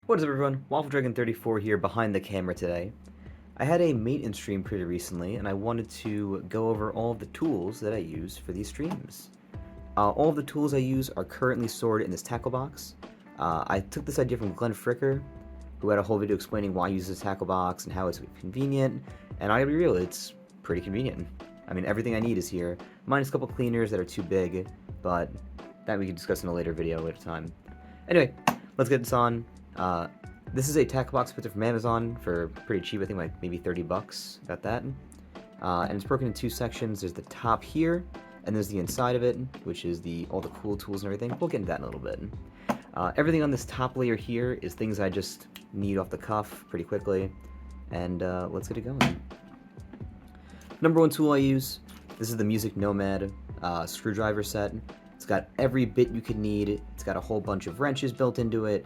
What is up, everyone? Waffle Dragon 34 here behind the camera today. I had a maintenance stream pretty recently, and I wanted to go over all of the tools that I use for these streams. All of the tools I use are currently stored in this tackle box. I took this idea from Glenn Fricker, who had a whole video explaining why he uses a tackle box and how it's convenient, and I gotta be real, it's pretty convenient. I mean, everything I need is here, minus a couple cleaners that are too big, but that we can discuss in a later video at a time. Anyway, let's get this on. This is a tackle box printer from Amazon for pretty cheap, I think like maybe 30 bucks, got that. And it's broken in two sections. There's the top here, and there's the inside of it, which is all the cool tools and everything. We'll get into that in a little bit. Everything on this top layer here is things I just need off the cuff pretty quickly, and let's get it going. Number one tool I use, this is the Music Nomad screwdriver set. It's got every bit you could need. It's got a whole bunch of wrenches built into it.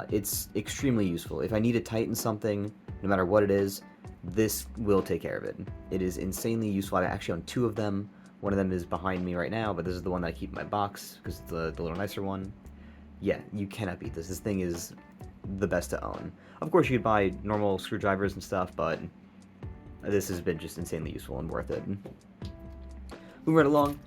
It's extremely useful. If I need to tighten something, no matter what it is, this will take care of it. It is insanely useful. I actually own two of them. One of them is behind me right now, but this is the one that I keep in my box because it's the little nicer one. Yeah, you cannot beat this. This thing is the best to own. Of course, you could buy normal screwdrivers and stuff, but this has been just insanely useful and worth it. Moving right along.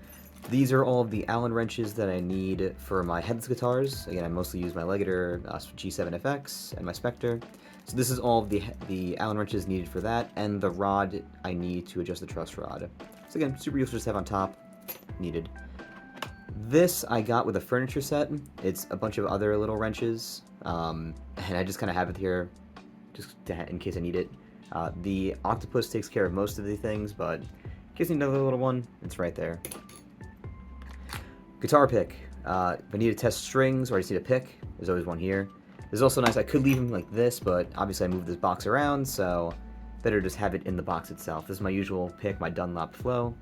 These are all of the Allen wrenches that I need for my headless guitars. Again, I mostly use my Legator G7FX and my Spectre. So this is all of the Allen wrenches needed for that, and the rod I need to adjust the truss rod. So again, super useful to just have on top, needed. This I got with a furniture set. It's a bunch of other little wrenches, and I just kind of have it here just in case I need it. The octopus takes care of most of the things, but in case you need another little one, it's right there. Guitar pick. If I need to test strings or I just need a pick, there's always one here. This is also nice. I could leave them like this, but obviously I moved this box around, so better just have it in the box itself. This is my usual pick, my Dunlop Flow.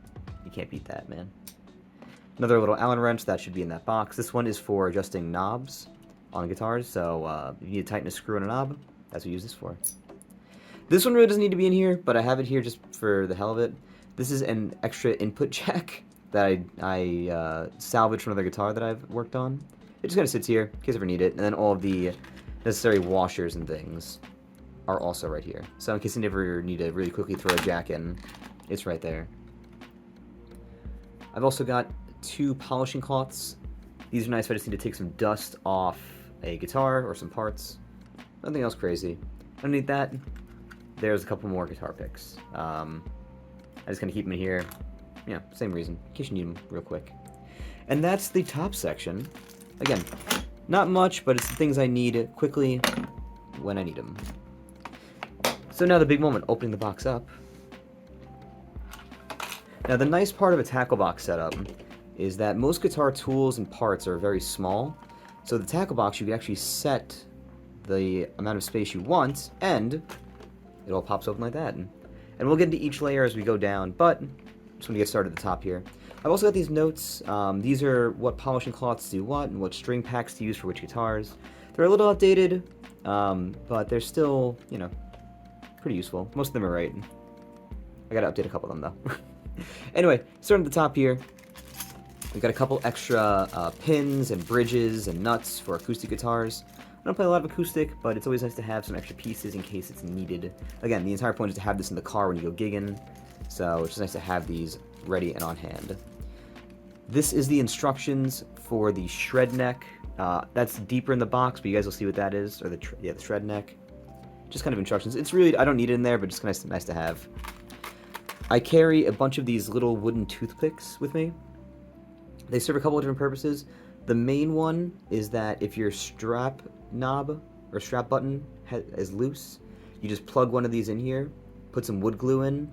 You can't beat that, man. Another little Allen wrench, that should be in that box. This one is for adjusting knobs on guitars, so if you need to tighten a screw in a knob, that's what you use this for. This one really doesn't need to be in here, but I have it here just for the hell of it. This is an extra input jack that I salvaged from another guitar that I've worked on. It just kind of sits here, in case I ever need it, and then all of the necessary washers and things are also right here. So in case you never need to really quickly throw a jack in, it's right there. I've also got two polishing cloths. These are nice if I just need to take some dust off a guitar or some parts. Nothing else crazy. Underneath that, there's a couple more guitar picks. I just kind of keep them in here. Yeah, same reason, in case you need them real quick. And that's the top section. Again, not much, but it's the things I need quickly when I need them. So now the big moment, opening the box up. Now the nice part of a tackle box setup is that most guitar tools and parts are very small. So the tackle box, you can actually set the amount of space you want, and it all pops open like that. And we'll get into each layer as we go down, but just want to get started at the top here. I've also got these notes. These are what polishing cloths do what, and what string packs to use for which guitars. They're a little outdated, but they're still, you know, pretty useful. Most of them are right. I gotta update a couple of them, though. Anyway, starting at the top here, we've got a couple extra pins and bridges and nuts for acoustic guitars. I don't play a lot of acoustic, but it's always nice to have some extra pieces in case it's needed. Again, the entire point is to have this in the car when you go gigging. So it's just nice to have these ready and on hand. This is the instructions for the shred neck. That's deeper in the box, but you guys will see what that is, or the shred neck. Just kind of instructions. It's really, I don't need it in there, but just nice to have. I carry a bunch of these little wooden toothpicks with me. They serve a couple of different purposes. The main one is that if your strap knob or strap button is loose, you just plug one of these in here, put some wood glue in,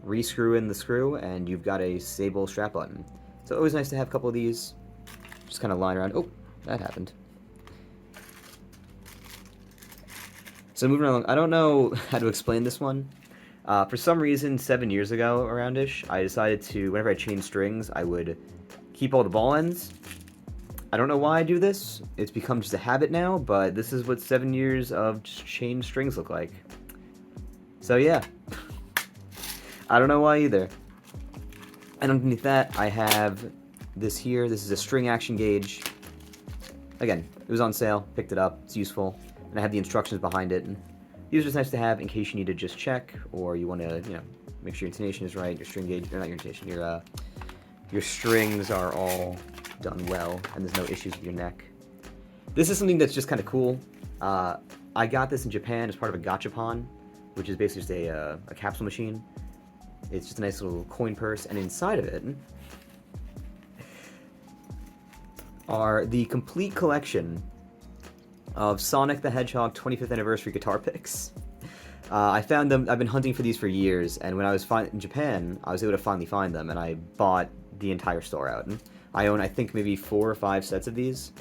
re-screw in the screw, and you've got a stable strap button. So always nice to have a couple of these, just kind of lying around. Oh, that happened. So moving along, I don't know how to explain this one. For some reason, 7 years ago, around-ish, I decided to, whenever I changed strings, I would keep all the ball ends. I don't know why I do this. It's become just a habit now, but this is what 7 years of just chained strings look like. So yeah. I don't know why either. And underneath that, I have this here. This is a string action gauge. Again, it was on sale, picked it up, it's useful. and I have the instructions behind it. And these are just nice to have in case you need to just check, or you want to, make sure your intonation is right, your string gauge, or not your intonation, your strings are all done well, and there's no issues with your neck. This is something that's just kind of cool. I got this in Japan as part of a gachapon, which is basically just a capsule machine. It's just a nice little coin purse, and inside of it are the complete collection of Sonic the Hedgehog 25th anniversary guitar picks. I found them. I've been hunting for these for years, and when I was in Japan, I was able to finally find them, and I bought the entire store out. And I own, I think, maybe 4 or 5 sets of these.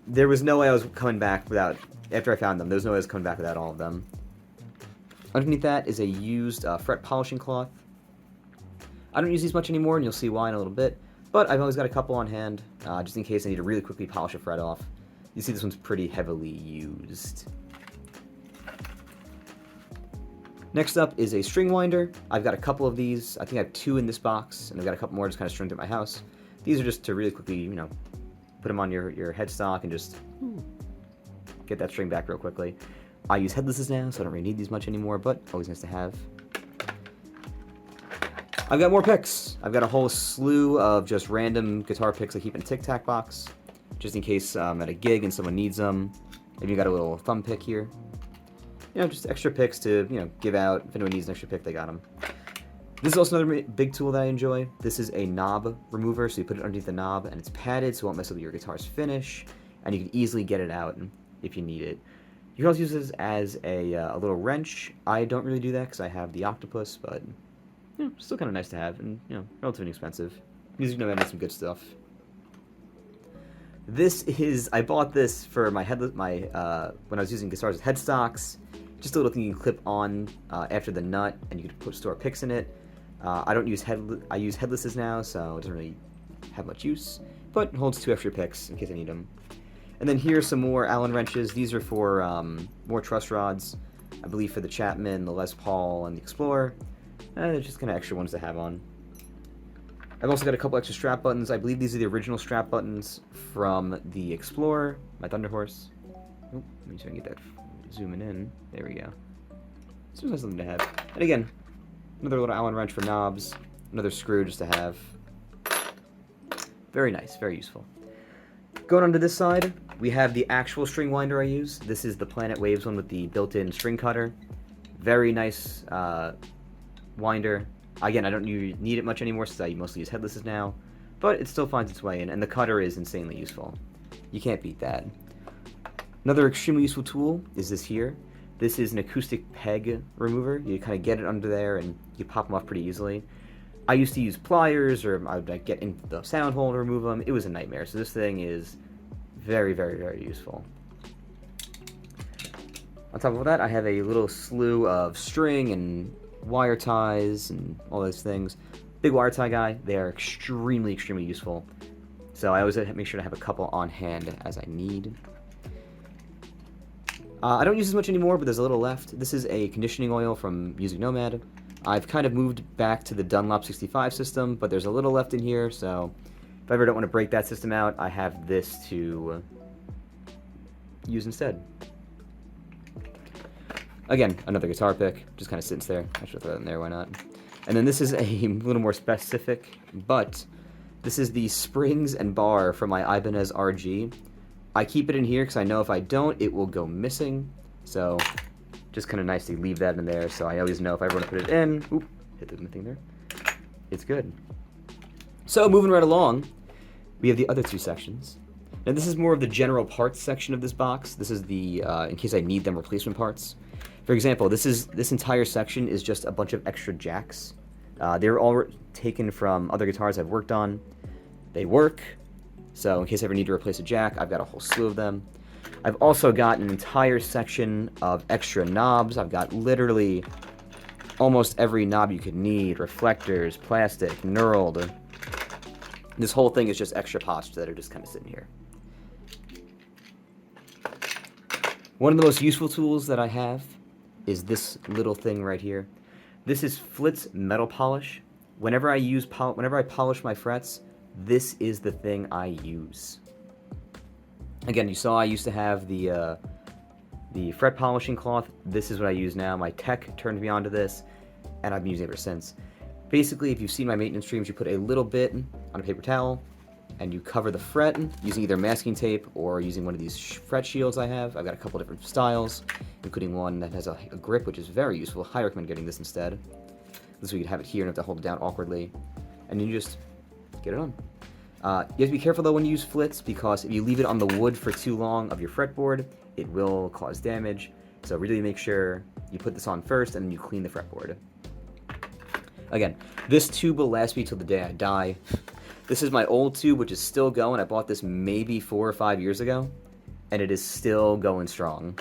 There was no way I was coming back without, after I found them, there was no way I was coming back without all of them. Underneath that is a used fret polishing cloth. I don't use these much anymore, and you'll see why in a little bit, but I've always got a couple on hand, just in case I need to really quickly polish a fret off. You see this one's pretty heavily used. Next up is a string winder. I've got a couple of these. I think I have 2 in this box, and I've got a couple more just kind of stringed at my house. These are just to really quickly, put them on your headstock and just get that string back real quickly. I use headlesses now, so I don't really need these much anymore, but always nice to have. I've got more picks. I've got a whole slew of just random guitar picks I keep in a tic-tac-box, just in case I'm at a gig and someone needs them. Maybe you got a little thumb pick here. Just extra picks to, give out. If anyone needs an extra pick, they got them. This is also another big tool that I enjoy. This is a knob remover, so you put it underneath the knob, and it's padded, so it won't mess up your guitar's finish, and you can easily get it out if you need it. You can also use this as a little wrench. I don't really do that because I have the octopus, but still kind of nice to have, and relatively inexpensive. Music Nomad has some good stuff. I bought this for my when I was using guitars with headstocks. Just a little thing you can clip on after the nut, and you can store picks in it. I use headlesses now, so it doesn't really have much use, but it holds 2 extra picks in case I need them. And then here's some more Allen wrenches. These are for more truss rods, I believe for the Chapman, the Les Paul, and the Explorer. They're just kind of extra ones to have on. I've also got a couple extra strap buttons. I believe these are the original strap buttons from the Explorer, my Thunder Horse. Oh, let me see if I can get that zooming in. There we go. It's just nice something to have. And again, another little Allen wrench for knobs, another screw just to have. Very nice, very useful. Going on to this side, we have the actual string winder I use. This is the Planet Waves one with the built-in string cutter. Very nice winder. Again, I don't need it much anymore since I mostly use headlesses now, but it still finds its way in, and the cutter is insanely useful. You can't beat that. Another extremely useful tool is this here. This is an acoustic peg remover. You kind of get it under there and you pop them off pretty easily. I used to use pliers, or I would get into the sound hole to remove them. It was a nightmare, so this thing is very, very, very useful. On top of that, I have a little slew of string and wire ties and all those things. Big wire tie guy. They are extremely, extremely useful. So I always make sure to have a couple on hand as I need. I don't use as much anymore, but there's a little left. This is a conditioning oil from Music Nomad. I've kind of moved back to the Dunlop 65 system, but there's a little left in here, so if I ever don't want to break that system out, I have this to use instead. Again, another guitar pick, just kind of sits there. I should throw that in there, why not? And then this is a little more specific, but this is the springs and bar from my Ibanez RG. I keep it in here because I know if I don't, it will go missing. So, just kind of nice to leave that in there, so I always know if I ever want to put it in. Oop, hit the thing there. It's good. So, moving right along, we have the other 2 sections. Now, this is more of the general parts section of this box. This is the, in case I need them, replacement parts. For example, this entire section is just a bunch of extra jacks. They were all taken from other guitars I've worked on. They work. So in case I ever need to replace a jack, I've got a whole slew of them. I've also got an entire section of extra knobs. I've got literally almost every knob you could need. Reflectors, plastic, knurled. This whole thing is just extra pots that are just kind of sitting here. One of the most useful tools that I have is this little thing right here. This is Flitz metal polish. Whenever I polish my frets, this is the thing I use. Again, you saw I used to have the fret polishing cloth. This is what I use now. My tech turned me onto this, and I've been using it ever since. Basically, if you've seen my maintenance streams, you put a little bit on a paper towel, and you cover the fret using either masking tape or using one of these fret shields I have. I've got a couple different styles, including one that has a grip, which is very useful. I recommend getting this instead. This way you can have it here and have to hold it down awkwardly, and you just get it on. You have to be careful though when you use flits, because if you leave it on the wood for too long of your fretboard, it will cause damage. So really make sure you put this on first and then you clean the fretboard. Again, this tube will last me till the day I die. This is my old tube, which is still going. I bought this maybe 4 or 5 years ago, and it is still going strong.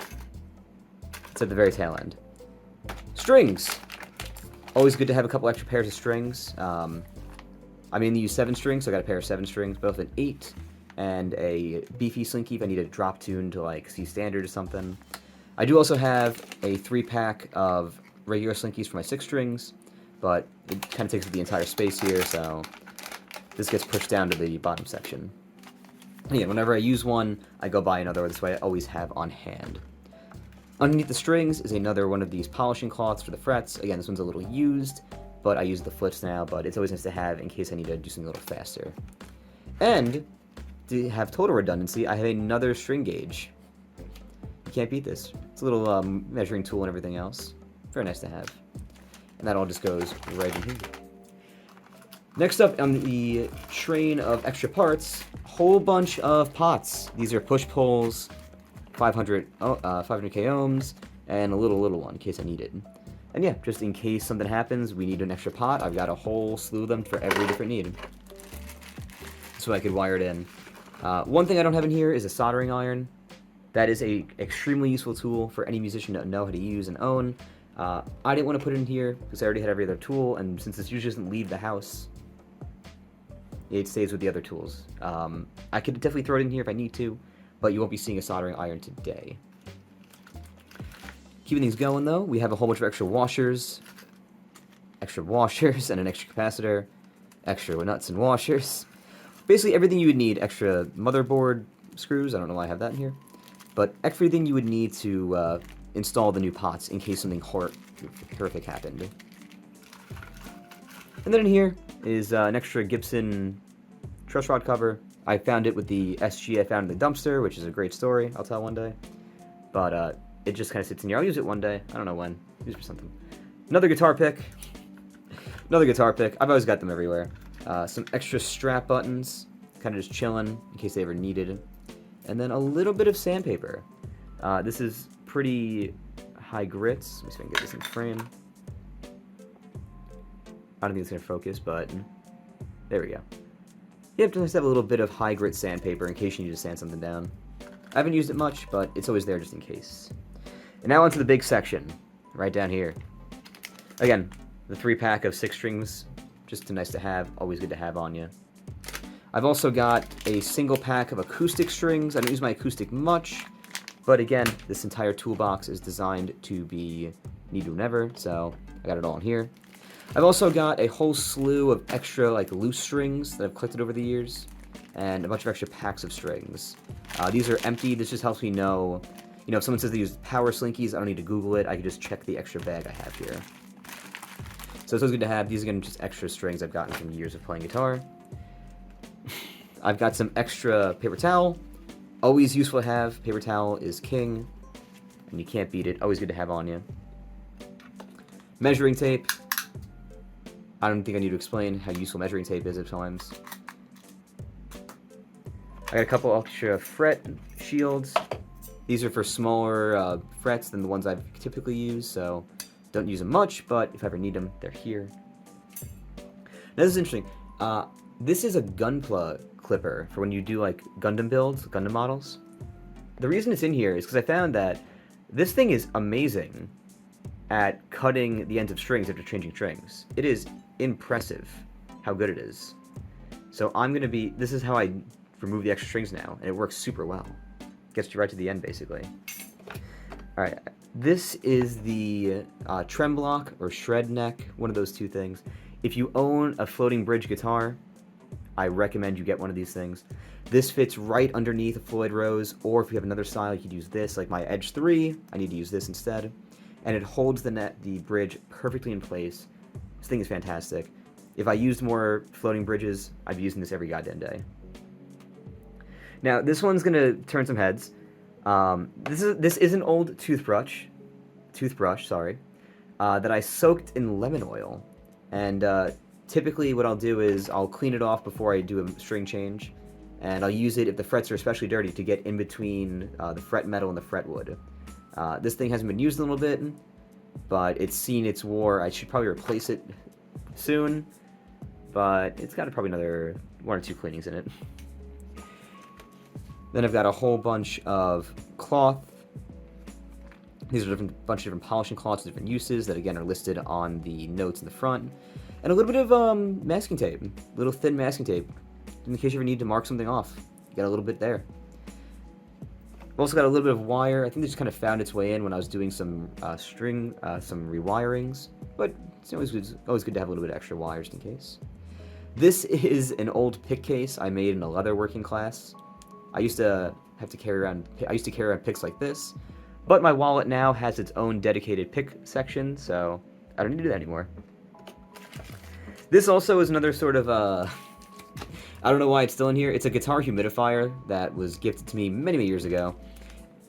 It's at the very tail end. Strings! Always good to have a couple extra pairs of strings. I mainly use 7 strings, so I got a pair of 7 strings, both an 8 and a beefy slinky if I need a drop tune to like C standard or something. I do also have a 3-pack of regular slinkies for my 6 strings, but it kind of takes up the entire space here, so this gets pushed down to the bottom section. Again, whenever I use one, I go buy another. This way I always have on hand. Underneath the strings is another one of these polishing cloths for the frets. Again, this one's a little used, but I use the flips now, but it's always nice to have in case I need to do something a little faster. And to have total redundancy, I have another string gauge. You can't beat this. It's a little measuring tool and everything else. Very nice to have. And that all just goes right in here. Next up on the train of extra parts, whole bunch of pots. These are push-pulls, 500k ohms, and a little one in case I need it. And yeah, just in case something happens, we need an extra pot, I've got a whole slew of them for every different need. So I could wire it in. One thing I don't have in here is a soldering iron. That is a extremely useful tool for any musician to know how to use and own. I didn't want to put it in here because I already had every other tool, and since this usually doesn't leave the house, it stays with the other tools. I could definitely throw it in here if I need to, but you won't be seeing a soldering iron today. Keeping things going though, we have a whole bunch of extra washers, and an extra capacitor, extra nuts and washers. Basically everything you would need, extra motherboard screws, I don't know why I have that in here, but everything you would need to install the new pots in case something horrific happened. And then in here is an extra Gibson truss rod cover. I found it with the SG I found in the dumpster, which is a great story, I'll tell one day. But it just kind of sits in here. I'll use it one day. I don't know when. Use it for something. Another guitar pick. I've always got them everywhere. Some extra strap buttons, kind of just chilling in case they ever needed. And then a little bit of sandpaper. This is pretty high grits. Let me see if I can get this in frame. I don't think it's going to focus, but there we go. You have to just have a little bit of high grit sandpaper in case you need to sand something down. I haven't used it much, but it's always there just in case. And now onto the big section, right down here. Again, the 3-pack of 6 strings, just nice to have, always good to have on you. I've also got a single pack of acoustic strings. I don't use my acoustic much, but again, this entire toolbox is designed to be need to never, so I got it all in here. I've also got a whole slew of extra like loose strings that I've collected over the years, and a bunch of extra packs of strings. These are empty. This just helps me know, if someone says they use power slinkies, I don't need to Google it. I can just check the extra bag I have here. So it's always good to have. These are again just extra strings I've gotten from years of playing guitar. I've got some extra paper towel. Always useful to have. Paper towel is king, and you can't beat it. Always good to have on you. Measuring tape. I don't think I need to explain how useful measuring tape is at times. I got a couple extra fret shields. These are for smaller frets than the ones I typically use, so don't use them much, but if I ever need them, they're here. Now this is interesting. This is a gunpla clipper for when you do like Gundam builds, Gundam models. The reason it's in here is because I found that this thing is amazing at cutting the ends of strings after changing strings. It is impressive how good it is. So this is how I remove the extra strings now, and it works super well. Gets you right to the end, basically. Alright, this is the trem block or shred neck, one of those two things. If you own a floating bridge guitar, I recommend you get one of these things. This fits right underneath a Floyd Rose, or if you have another style, you could use this, like my Edge 3. I need to use this instead. And it holds the bridge perfectly in place. This thing is fantastic. If I used more floating bridges, I'd be using this every goddamn day. Now, this one's going to turn some heads. This is an old toothbrush, that I soaked in lemon oil. And typically what I'll do is I'll clean it off before I do a string change. And I'll use it if the frets are especially dirty to get in between the fret metal and the fretwood. This thing hasn't been used in a little bit, but it's seen its war. I should probably replace it soon, but it's got probably another 1 or 2 cleanings in it. Then I've got a whole bunch of cloth. These are a bunch of different polishing cloths, different uses that again are listed on the notes in the front. And a little bit of masking tape, little thin masking tape, in case you ever need to mark something off. You got a little bit there. I've also got a little bit of wire. I think they just kind of found its way in when I was doing some some rewirings. But it's always good to have a little bit of extra wire just in case. This is an old pick case I made in a leather working class. I used to carry around picks like this, but my wallet now has its own dedicated pick section, so I don't need to do that anymore. This also is another sort of I don't know why it's still in here. It's a guitar humidifier that was gifted to me many years ago.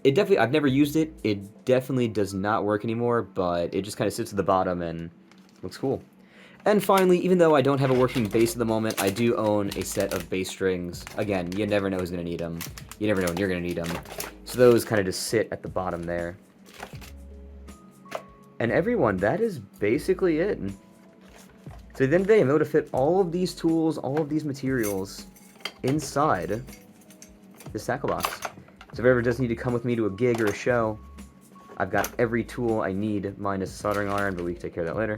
I've never used it. It definitely does not work anymore, but it just kind of sits at the bottom and looks cool. And finally, even though I don't have a working bass at the moment, I do own a set of bass strings. Again, you never know who's going to need them. You never know when you're going to need them. So those kind of just sit at the bottom there. And everyone, that is basically it. So at the end of the day, I'm able to fit all of these tools, all of these materials inside this tackle box. So if it ever does need to come with me to a gig or a show, I've got every tool I need, minus a soldering iron, but we can take care of that later.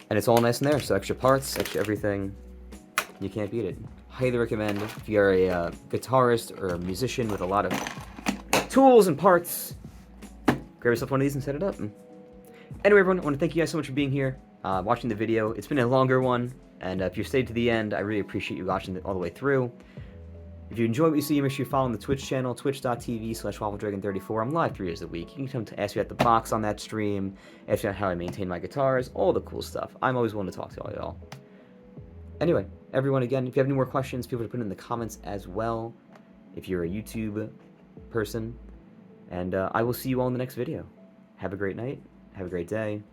And it's all nice in there, so extra parts, extra everything. You can't beat it. Highly recommend if you're a guitarist or a musician with a lot of tools and parts, grab yourself one of these and set it up. Anyway, everyone, I want to thank you guys so much for being here, watching the video. It's been a longer one, and if you stayed to the end, I really appreciate you watching it all the way through. If you enjoy what you see, make sure you follow the Twitch channel, twitch.tv/WaffleDragon34. I'm live 3 days a week. You can come to ask me at the box on that stream, ask me how I maintain my guitars, all the cool stuff. I'm always willing to talk to all y'all. Anyway, everyone, again, if you have any more questions, feel free to put it in the comments as well, if you're a YouTube person. And I will see you all in the next video. Have a great night, have a great day,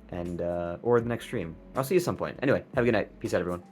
and or the next stream. I'll see you at some point. Anyway, have a good night. Peace out, everyone.